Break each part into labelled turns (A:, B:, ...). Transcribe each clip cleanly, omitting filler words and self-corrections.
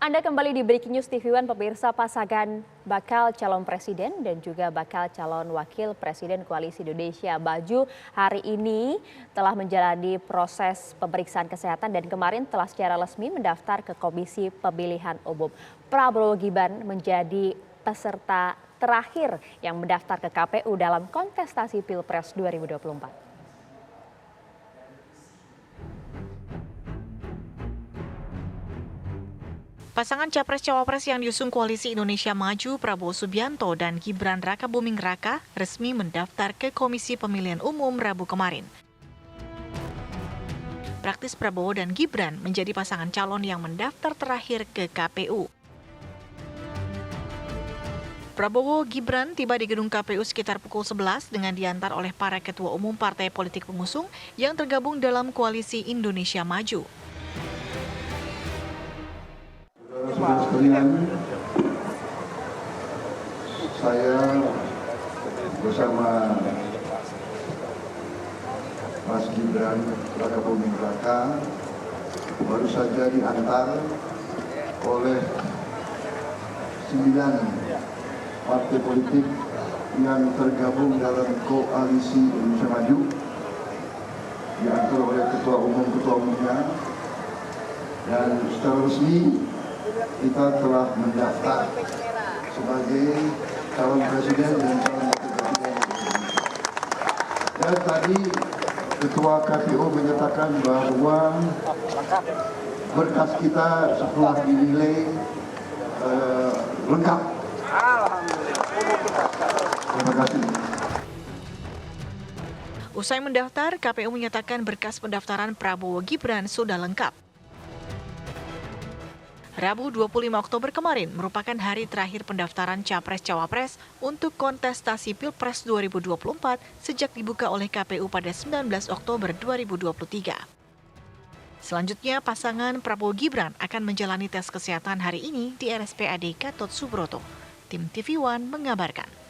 A: Anda kembali di Breaking News TV One, pemirsa. Pasangan bakal calon presiden dan juga bakal calon wakil presiden Koalisi Indonesia Maju hari ini telah menjalani proses pemeriksaan kesehatan dan kemarin telah secara resmi mendaftar ke Komisi Pemilihan Umum. Prabowo Gibran menjadi peserta terakhir yang mendaftar ke KPU dalam kontestasi Pilpres 2024.
B: Pasangan Capres-Cawapres yang diusung Koalisi Indonesia Maju, Prabowo Subianto dan Gibran Rakabuming Raka resmi mendaftar ke Komisi Pemilihan Umum Rabu kemarin. Praktis Prabowo dan Gibran menjadi pasangan calon yang mendaftar terakhir ke KPU. Prabowo Gibran tiba di gedung KPU sekitar pukul 11 dengan diantar oleh para ketua umum partai politik pengusung yang tergabung dalam Koalisi Indonesia Maju.
C: Saudara sekalian, saya bersama Mas Gibran Rakabuming Raka baru saja diantar oleh 9 partai politik yang tergabung dalam Koalisi Indonesia Maju, diantar oleh ketua umumnya, dan secara resmi kita telah mendaftar sebagai calon presiden dan calon wakil presiden. Dan tadi Ketua KPU menyatakan bahwa berkas kita setelah dinilai lengkap. Terima kasih.
B: Usai mendaftar, KPU menyatakan berkas pendaftaran Prabowo Gibran sudah lengkap. Rabu 25 Oktober kemarin merupakan hari terakhir pendaftaran Capres-Cawapres untuk kontestasi Pilpres 2024 sejak dibuka oleh KPU pada 19 Oktober 2023. Selanjutnya, pasangan Prabowo Gibran akan menjalani tes kesehatan hari ini di RSPAD Gatot Subroto. Tim TV One mengabarkan.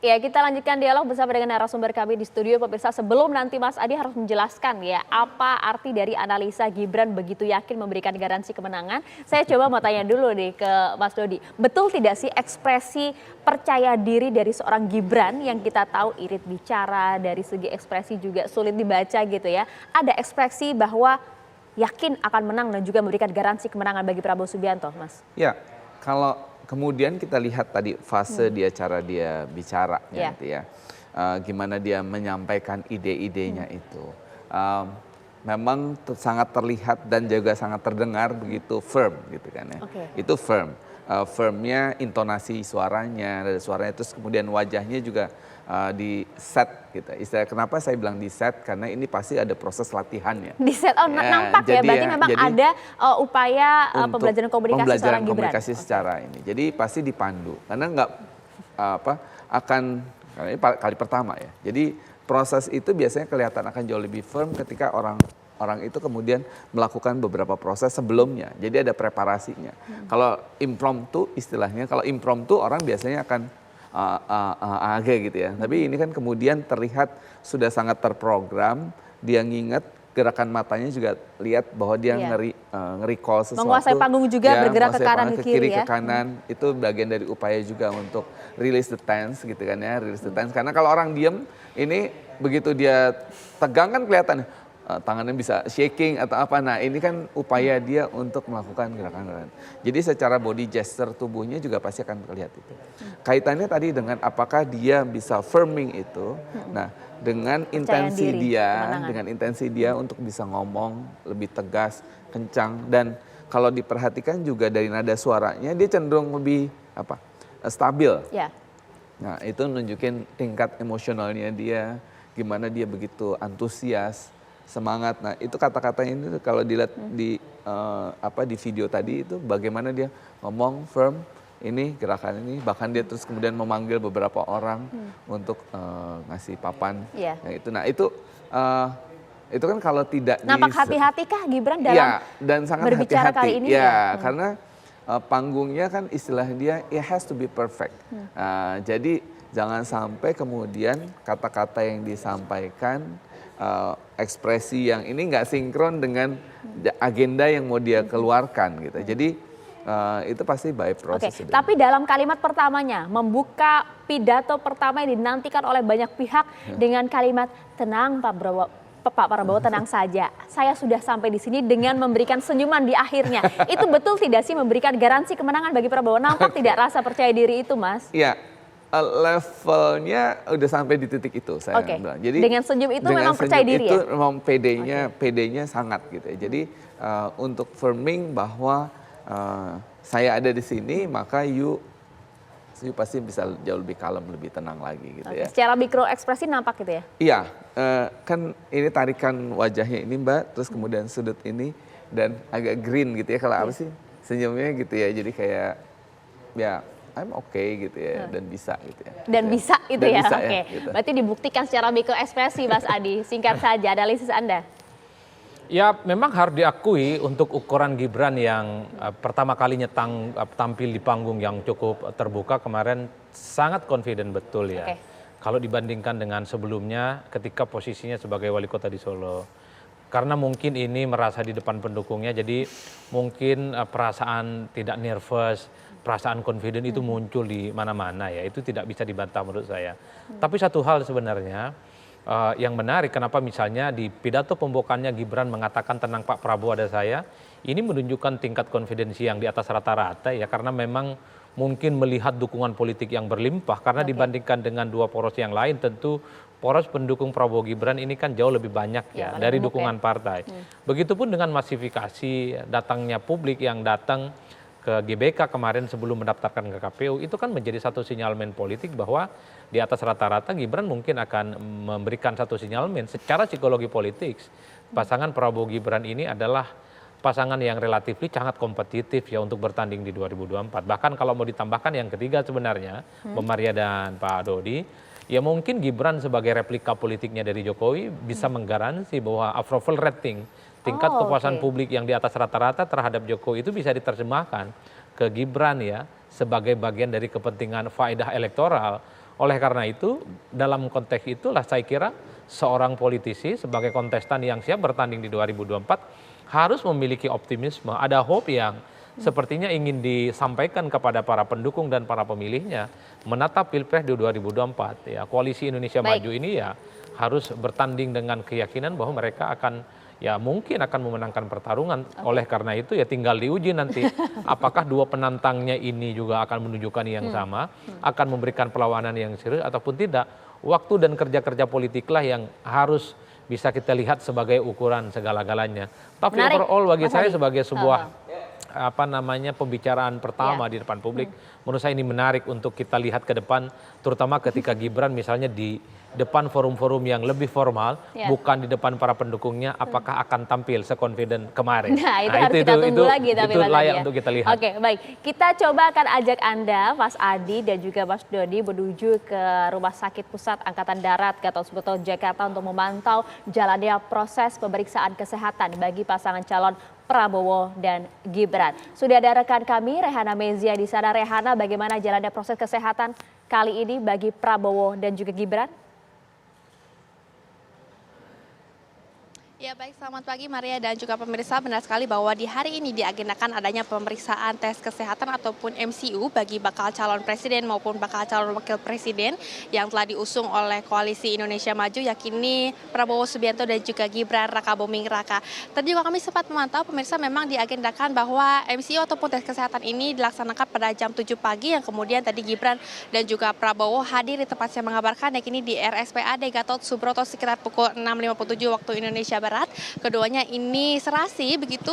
A: Ya, kita lanjutkan dialog bersama dengan narasumber kami di studio, pemirsa. Sebelum nanti Mas Adi harus menjelaskan ya apa arti dari analisa Gibran begitu yakin memberikan garansi kemenangan. Saya coba mau tanya dulu nih ke Mas Dodi. Betul tidak sih ekspresi percaya diri dari seorang Gibran yang kita tahu irit bicara, dari segi ekspresi juga sulit dibaca gitu ya. Ada ekspresi bahwa yakin akan menang dan juga memberikan garansi kemenangan bagi Prabowo Subianto, Mas?
D: Ya, kalau kemudian kita lihat tadi fase cara dia bicara gitu ya. Gimana dia menyampaikan ide-idenya itu. Memang sangat terlihat dan juga sangat terdengar begitu firm gitu kan ya. Itu firm. Firmnya intonasi suaranya, terus kemudian wajahnya juga di set gitu. Istilah kenapa saya bilang di set, karena ini pasti ada proses latihannya.
A: Di set, nampak ya, berarti memang ada upaya pembelajaran komunikasi seorang Gibran.
D: Komunikasi secara ini. Jadi pasti dipandu, karena nggak karena ini kali pertama ya. Jadi proses itu biasanya kelihatan akan jauh lebih firm ketika orang itu kemudian melakukan beberapa proses sebelumnya. Jadi ada preparasinya. Kalau impromptu istilahnya, kalau impromptu orang biasanya akan gitu ya. Tapi ini kan kemudian terlihat sudah sangat terprogram, dia nginget, gerakan matanya juga lihat bahwa dia nge-recall sesuatu.
A: Menguasai panggung juga, bergerak ke kanan ke kiri
D: ke kanan, itu bagian dari upaya juga untuk release the tense gitu kan ya, release the tense. Karena kalau orang diem, ini begitu dia tegang kan kelihatan tangannya bisa shaking atau apa. Nah ini kan upaya dia untuk melakukan gerakan-gerakan. Jadi secara body gesture tubuhnya juga pasti akan terlihat itu. Kaitannya tadi dengan apakah dia bisa firming itu. Nah dengan intensi dia untuk bisa ngomong lebih tegas, kencang. Dan kalau diperhatikan juga dari nada suaranya dia cenderung lebih stabil. Nah itu nunjukin tingkat emosionalnya dia, gimana dia begitu antusias, semangat. Nah itu kata-katanya ini kalau dilihat di video tadi itu bagaimana dia ngomong firm, ini gerakan ini, bahkan dia terus kemudian memanggil beberapa orang untuk ngasih papan. Nah itu kan kalau tidak
A: nampak hati-hati kah Gibran dalam
D: dan sangat
A: berbicara
D: hati-hati.
A: kali ini?
D: Karena panggungnya kan istilah dia it has to be perfect. Jadi jangan sampai kemudian kata-kata yang disampaikan, ekspresi yang ini nggak sinkron dengan agenda yang mau dia keluarkan gitu. Jadi itu pasti by process.
A: Oke, tapi dalam kalimat pertamanya, membuka pidato pertama yang dinantikan oleh banyak pihak dengan kalimat tenang Pak Prabowo tenang saja. Saya sudah sampai di sini dengan memberikan senyuman di akhirnya. Itu betul tidak sih memberikan garansi kemenangan bagi Prabowo? Nampak tidak rasa percaya diri itu, Mas?
D: Iya. Levelnya udah sampai di titik itu saya bilang. Jadi
A: dengan senyum itu memang percaya diri
D: itu
A: ya?
D: memang PD-nya sangat gitu ya. Jadi untuk firming bahwa saya ada di sini, maka you pasti bisa jauh lebih kalem, lebih tenang lagi gitu ya.
A: Secara mikro ekspresi nampak gitu ya?
D: Iya, kan ini tarikan wajahnya ini Mbak, terus kemudian sudut ini dan agak green gitu ya, kalau apa sih senyumnya gitu ya. Jadi kayak ya I'm okay gitu ya, dan bisa gitu ya.
A: Dan bisa itu ya,
D: bisa,
A: oke.
D: gitu.
A: Berarti dibuktikan secara mikro ekspresi Mas Adi. Singkat saja, analisis Anda.
E: Ya memang harus diakui untuk ukuran Gibran yang pertama kalinya tampil di panggung yang cukup terbuka kemarin sangat confident betul ya.
A: Oke.
E: Kalau dibandingkan dengan sebelumnya ketika posisinya sebagai wali kota di Solo. Karena mungkin ini merasa di depan pendukungnya jadi mungkin perasaan tidak nervous, perasaan confident itu muncul di mana-mana ya. Itu tidak bisa dibantah menurut saya. Tapi satu hal sebenarnya yang menarik kenapa misalnya di pidato pembukaannya Gibran mengatakan tenang Pak Prabowo ada saya, ini menunjukkan tingkat konfidensi yang di atas rata-rata ya, karena memang mungkin melihat dukungan politik yang berlimpah karena dibandingkan dengan dua poros yang lain tentu poros pendukung Prabowo Gibran ini kan jauh lebih banyak ya dari dukungan partai. Begitupun dengan masifikasi datangnya publik yang datang ke GBK kemarin sebelum mendaftarkan ke KPU, itu kan menjadi satu sinyalmen politik bahwa di atas rata-rata Gibran mungkin akan memberikan satu sinyalmen secara psikologi politik. Pasangan Prabowo Gibran ini adalah pasangan yang relatif sangat kompetitif ya untuk bertanding di 2024. Bahkan kalau mau ditambahkan yang ketiga sebenarnya, Mbak Maria dan Pak Dodi, ya mungkin Gibran sebagai replika politiknya dari Jokowi bisa menggaransi bahwa approval rating, tingkat kepuasan publik yang di atas rata-rata terhadap Jokowi itu bisa diterjemahkan ke Gibran ya sebagai bagian dari kepentingan faedah elektoral. Oleh karena itu dalam konteks itulah saya kira seorang politisi sebagai kontestan yang siap bertanding di 2024 harus memiliki optimisme, ada hope yang sepertinya ingin disampaikan kepada para pendukung dan para pemilihnya menatap Pilpres di 2024 ya. Koalisi Indonesia Maju ini ya harus bertanding dengan keyakinan bahwa mereka akan ya mungkin akan memenangkan pertarungan. Oleh karena itu ya tinggal diuji nanti apakah dua penantangnya ini juga akan menunjukkan yang sama, akan memberikan perlawanan yang serius ataupun tidak. Waktu dan kerja-kerja politiklah yang harus bisa kita lihat sebagai ukuran segala-galanya. Tapi overall bagi saya sebagai sebuah pembicaraan pertama di depan publik, menurut saya ini menarik untuk kita lihat ke depan, terutama ketika Gibran misalnya di depan forum-forum yang lebih formal, bukan di depan para pendukungnya, apakah akan tampil seconfident kemarin.
A: Nah, itu harus kita tunggu lagi. Tapi
E: itu layak untuk kita lihat.
A: Oke, baik. Kita coba akan ajak Anda, Mas Adi dan juga Mas Dodi menuju ke Rumah Sakit Pusat Angkatan Darat Gatot Subroto Jakarta untuk memantau jalannya proses pemeriksaan kesehatan bagi pasangan calon Prabowo dan Gibran. Sudah ada rekan kami, Rehana Mezia di sana. Rehana, bagaimana jalannya proses kesehatan kali ini bagi Prabowo dan juga Gibran?
F: Ya baik, selamat pagi Maria dan juga pemirsa. Benar sekali bahwa di hari ini diagendakan adanya pemeriksaan tes kesehatan ataupun MCU bagi bakal calon presiden maupun bakal calon wakil presiden yang telah diusung oleh Koalisi Indonesia Maju, yakni Prabowo Subianto dan juga Gibran Rakabuming Raka. Tadi juga kami sempat memantau pemirsa, memang diagendakan bahwa MCU ataupun tes kesehatan ini dilaksanakan pada jam 7 pagi yang kemudian tadi Gibran dan juga Prabowo hadir di tempat saya mengabarkan, yakni di RSPAD Gatot Subroto sekitar pukul 6.57 waktu Indonesia Barat. Keduanya ini serasi begitu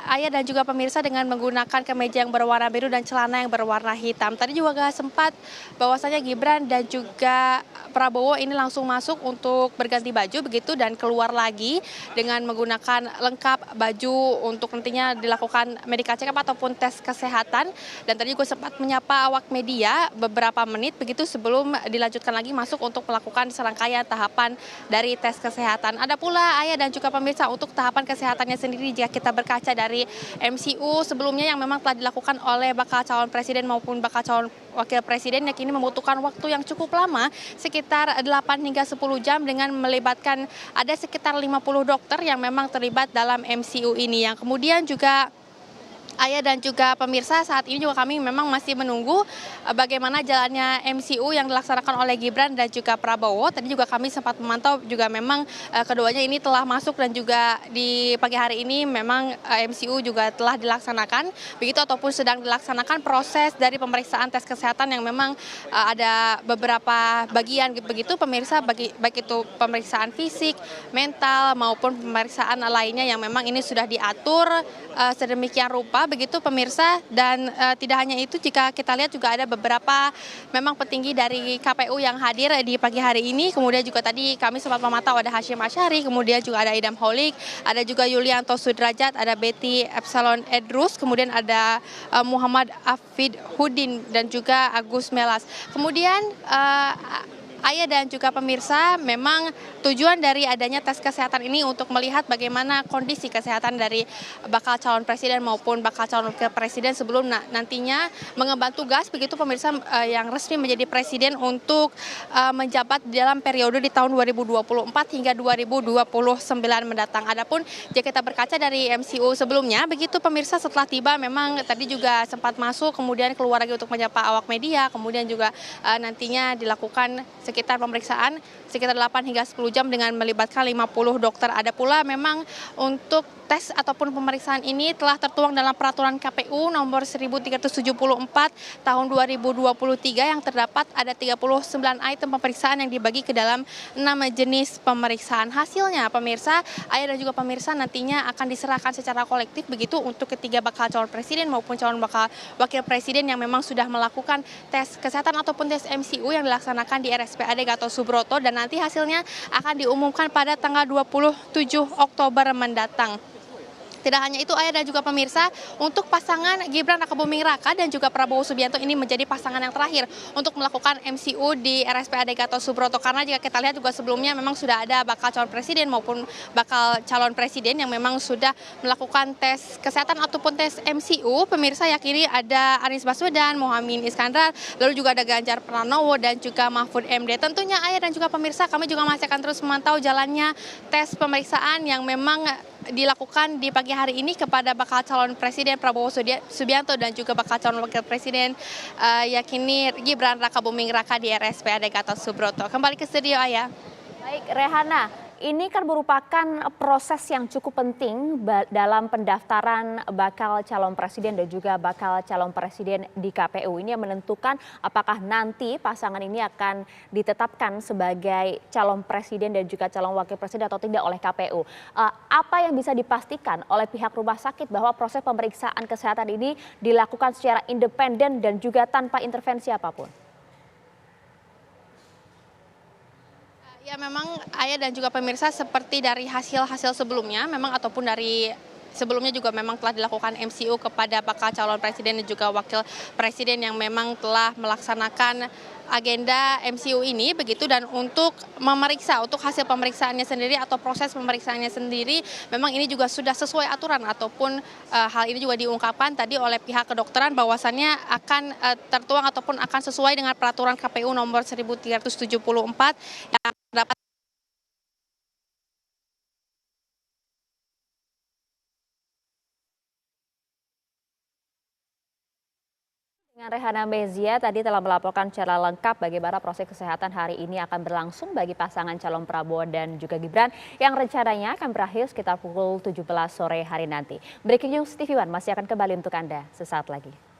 F: ayah dan juga pemirsa dengan menggunakan kemeja yang berwarna biru dan celana yang berwarna hitam. Tadi juga sempat bahwasanya Gibran dan juga Prabowo ini langsung masuk untuk berganti baju begitu dan keluar lagi dengan menggunakan lengkap baju untuk nantinya dilakukan medical check up ataupun tes kesehatan. Dan tadi juga sempat menyapa awak media beberapa menit begitu sebelum dilanjutkan lagi masuk untuk melakukan serangkaian tahapan dari tes kesehatan. Ada pula Ayah dan juga pemirsa, untuk tahapan kesehatannya sendiri jika kita berkaca dari MCU sebelumnya yang memang telah dilakukan oleh bakal calon presiden maupun bakal calon wakil presiden, yang kini membutuhkan waktu yang cukup lama, sekitar 8 hingga 10 jam dengan melibatkan ada sekitar 50 dokter yang memang terlibat dalam MCU ini, yang kemudian juga Ayah dan juga pemirsa, saat ini juga kami memang masih menunggu bagaimana jalannya MCU yang dilaksanakan oleh Gibran dan juga Prabowo. Tadi juga kami sempat memantau juga memang keduanya ini telah masuk, dan juga di pagi hari ini memang MCU juga telah dilaksanakan begitu, ataupun sedang dilaksanakan proses dari pemeriksaan tes kesehatan yang memang ada beberapa bagian begitu pemirsa, baik itu pemeriksaan fisik, mental maupun pemeriksaan lainnya yang memang ini sudah diatur sedemikian rupa begitu pemirsa. Dan tidak hanya itu, jika kita lihat juga ada beberapa memang petinggi dari KPU yang hadir di pagi hari ini. Kemudian juga tadi kami sempat memantau ada Hashim Asyari, kemudian juga ada Idam Holik, ada juga Yulianto Sudrajat, ada Betty Epsilon Edrus, kemudian ada Muhammad Afid Hudin dan juga Agus Melas. Kemudian Ayah dan juga pemirsa, memang tujuan dari adanya tes kesehatan ini untuk melihat bagaimana kondisi kesehatan dari bakal calon presiden maupun bakal calon wakil presiden sebelum nantinya mengemban tugas begitu pemirsa, yang resmi menjadi presiden untuk menjabat dalam periode di tahun 2024 hingga 2029 mendatang. Adapun jika kita berkaca dari MCU sebelumnya begitu pemirsa, setelah tiba memang tadi juga sempat masuk, kemudian keluar lagi untuk menyapa awak media, kemudian juga nantinya dilakukan sekitar pemeriksaan sekitar 8 hingga 10 jam dengan melibatkan 50 dokter. Ada pula memang untuk tes ataupun pemeriksaan ini telah tertuang dalam peraturan KPU nomor 1374 tahun 2023 yang terdapat ada 39 item pemeriksaan yang dibagi ke dalam 6 jenis pemeriksaan. Hasilnya pemirsa, Ayah dan juga pemirsa, nantinya akan diserahkan secara kolektif begitu untuk ketiga bakal calon presiden maupun calon bakal wakil presiden yang memang sudah melakukan tes kesehatan ataupun tes MCU yang dilaksanakan di RSPAD Gatot Subroto, dan nanti hasilnya akan diumumkan pada tanggal 27 Oktober mendatang. Tidak hanya itu Ayah dan juga pemirsa, untuk pasangan Gibran Rakabuming Raka dan juga Prabowo Subianto ini menjadi pasangan yang terakhir untuk melakukan MCU di RSPAD Gatot Subroto, karena jika kita lihat juga sebelumnya memang sudah ada bakal calon presiden maupun bakal calon presiden yang memang sudah melakukan tes kesehatan ataupun tes MCU. Pemirsa, yakini ada Anies Baswedan, Muhaimin Iskandar, lalu juga ada Ganjar Pranowo dan juga Mahfud MD. Tentunya Ayah dan juga pemirsa, kami juga masih akan terus memantau jalannya tes pemeriksaan yang memang dilakukan di pagi hari ini kepada bakal calon presiden Prabowo Subianto dan juga bakal calon wakil presiden yakini Gibran Rakabuming Raka di RSPAD Gatot Subroto. Kembali ke studio Ayah.
A: Baik Rehana, ini kan merupakan proses yang cukup penting dalam pendaftaran bakal calon presiden dan juga bakal calon presiden di KPU. Ini yang menentukan apakah nanti pasangan ini akan ditetapkan sebagai calon presiden dan juga calon wakil presiden atau tidak oleh KPU. Apa yang bisa dipastikan oleh pihak rumah sakit bahwa proses pemeriksaan kesehatan ini dilakukan secara independen dan juga tanpa intervensi apapun?
F: Ya, memang Ayah dan juga pemirsa, seperti dari hasil-hasil sebelumnya memang ataupun dari sebelumnya juga memang telah dilakukan MCU kepada bakal calon presiden dan juga wakil presiden yang memang telah melaksanakan agenda MCU ini begitu. Dan untuk memeriksa, untuk hasil pemeriksaannya sendiri atau proses pemeriksaannya sendiri, memang ini juga sudah sesuai aturan ataupun hal ini juga diungkapkan tadi oleh pihak kedokteran bahwasannya akan tertuang ataupun akan sesuai dengan peraturan KPU nomor 1374 yang dapat
A: dengan Rehana Mezia tadi telah melaporkan secara lengkap bagaimana proses kesehatan hari ini akan berlangsung bagi pasangan calon Prabowo dan juga Gibran yang rencananya akan berakhir sekitar pukul 17 sore hari nanti. Breaking News TV One masih akan kembali untuk Anda sesaat lagi.